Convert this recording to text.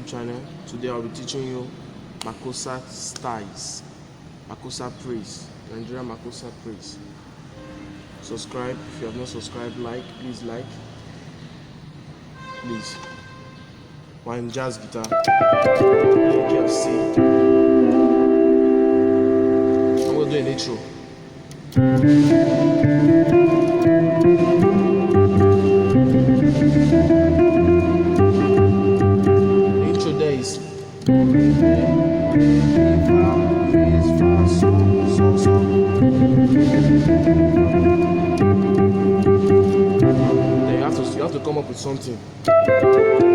channel. Today I'll be teaching you makosa styles, makosa praise, Nigerian makosa praise. Subscribe if you have not subscribed. Please like. Please. One jazz guitar. KFC. I'm gonna do an intro. Then you have to come up with something.